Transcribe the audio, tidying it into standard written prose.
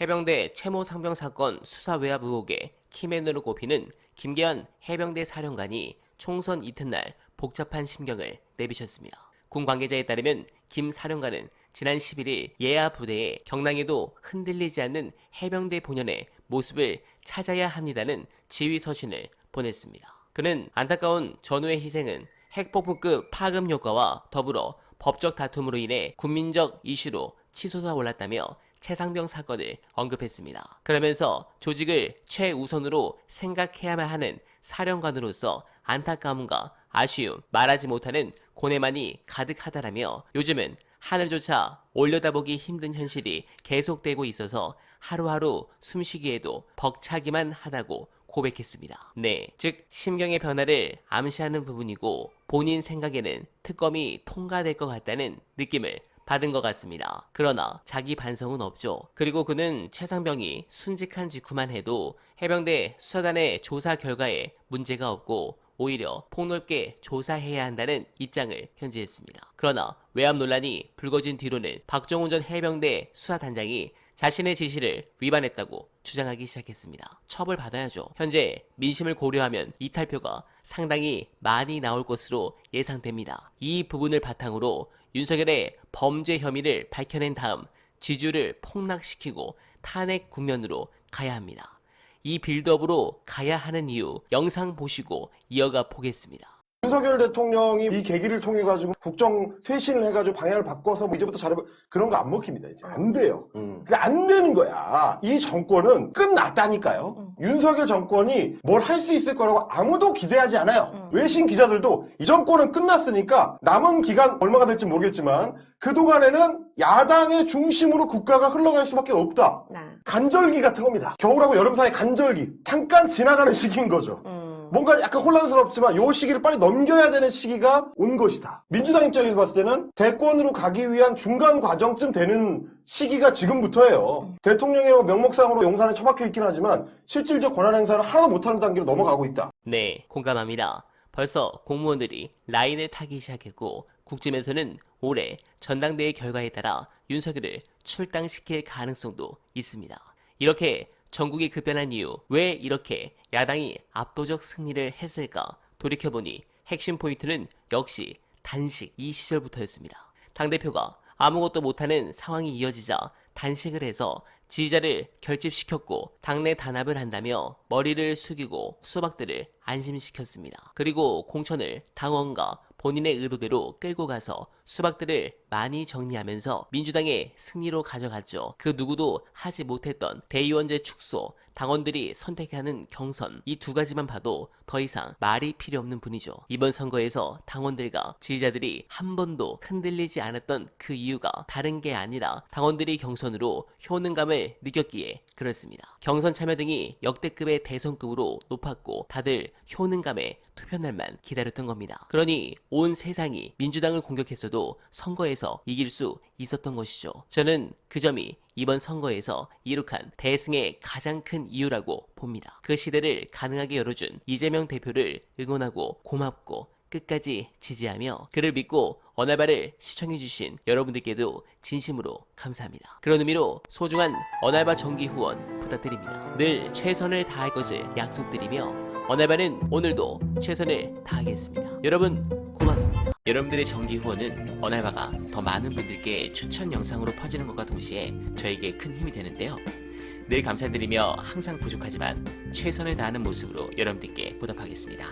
해병대 채모 상병 사건 수사 외압 의혹의 키맨으로 꼽히는 김계한 해병대 사령관이 총선 이튿날 복잡한 심경을 내비쳤습니다. 군 관계자에 따르면 김 사령관은 지난 11일 예하 부대에 경랑에도 흔들리지 않는 해병대 본연의 모습을 찾아야 합니다는 지휘 서신을 보냈습니다. 그는 안타까운 전우의 희생은 핵폭풍급 파급 효과와 더불어 법적 다툼으로 인해 국민적 이슈로 치솟아 올랐다며 최상병 사건을 언급했습니다. 그러면서 조직을 최우선으로 생각해야만 하는 사령관으로서 안타까움과 아쉬움, 말하지 못하는 고뇌만이 가득하다라며 요즘은 하늘조차 올려다보기 힘든 현실이 계속되고 있어서 하루하루 숨쉬기에도 벅차기만 하다고 고백했습니다. 네, 즉 심경의 변화를 암시하는 부분이고 본인 생각에는 특검이 통과될 것 같다는 느낌을 받은 것 같습니다. 그러나 자기 반성은 없죠. 그리고 그는 최상병이 순직한 직후만 해도 해병대 수사단의 조사 결과에 문제가 없고 오히려 폭넓게 조사해야 한다는 입장을 견지했습니다. 그러나 외압 논란이 불거진 뒤로는 박정훈 전 해병대 수사단장이 자신의 지시를 위반했다고 주장하기 시작했습니다. 처벌받아야죠. 현재 민심을 고려하면 이탈표가 상당히 많이 나올 것으로 예상됩니다. 이 부분을 바탕으로 윤석열의 범죄 혐의를 밝혀낸 다음 지지율을 폭락시키고 탄핵 국면으로 가야 합니다. 이 빌드업으로 가야 하는 이유 영상 보시고 이어가 보겠습니다. 윤석열 대통령이 이 계기를 통해 가지고 국정 쇄신을 해가지고 방향을 바꿔서 뭐 이제부터 잘해 그런 거 안 먹힙니다. 이제 안 돼요. 그게 안 되는 거야. 이 정권은 끝났다니까요. 윤석열 정권이 뭘 할 수 있을 거라고 아무도 기대하지 않아요. 외신 기자들도 이 정권은 끝났으니까 남은 기간 얼마가 될지 모르겠지만 그동안에는 야당의 중심으로 국가가 흘러갈 수밖에 없다. 간절기 같은 겁니다. 겨울하고 여름 사이 간절기. 잠깐 지나가는 시기인 거죠. 뭔가 약간 혼란스럽지만 이 시기를 빨리 넘겨야 되는 시기가 온 것이다. 민주당 입장에서 봤을 때는 대권으로 가기 위한 중간 과정쯤 되는 시기가 지금부터예요. 대통령이라고 명목상으로 용산에 처박혀 있긴 하지만 실질적 권한 행사를 하나도 못하는 단계로 넘어가고 있다. 네, 공감합니다. 벌써 공무원들이 라인을 타기 시작했고 국짐에서는 올해 전당대회 결과에 따라 윤석열을 출당시킬 가능성도 있습니다. 이렇게 전국이 급변한 이유, 왜 이렇게 야당이 압도적 승리를 했을까 돌이켜보니 핵심 포인트는 역시 단식 이 시절부터였습니다. 당대표가 아무것도 못하는 상황이 이어지자 단식을 해서 지지자를 결집시켰고 당내 단합을 한다며 머리를 숙이고 수박들을 안심시켰습니다. 그리고 공천을 당원과 본인의 의도대로 끌고 가서 수박들을 많이 정리하면서 민주당의 승리로 가져갔죠. 그 누구도 하지 못했던 대의원제 축소, 당원들이 선택하는 경선 이 두 가지만 봐도 더 이상 말이 필요 없는 분이죠. 이번 선거에서 당원들과 지지자들이 한 번도 흔들리지 않았던 그 이유가 다른 게 아니라 당원들이 경선으로 효능감을 느꼈기에 그렇습니다. 경선 참여 등이 역대급의 대선급으로 높았고 다들 효능감에 투표날만 기다렸던 겁니다. 그러니 온 세상이 민주당을 공격했어도 선거에서 이길 수 있었던 것이죠. 저는 그 점이 이번 선거에서 이룩한 대승의 가장 큰 이유라고 봅니다. 그 시대를 가능하게 열어준 이재명 대표를 응원하고 고맙고 끝까지 지지하며 그를 믿고 언알바를 시청해주신 여러분들께도 진심으로 감사합니다. 그런 의미로 소중한 언알바 정기 후원 부탁드립니다. 늘 최선을 다할 것을 약속드리며 언알바는 오늘도 최선을 다하겠습니다. 여러분 고맙습니다. 여러분들의 정기 후원은 언알바가 더 많은 분들께 추천 영상으로 퍼지는 것과 동시에 저에게 큰 힘이 되는데요. 늘 감사드리며 항상 부족하지만 최선을 다하는 모습으로 여러분들께 보답하겠습니다.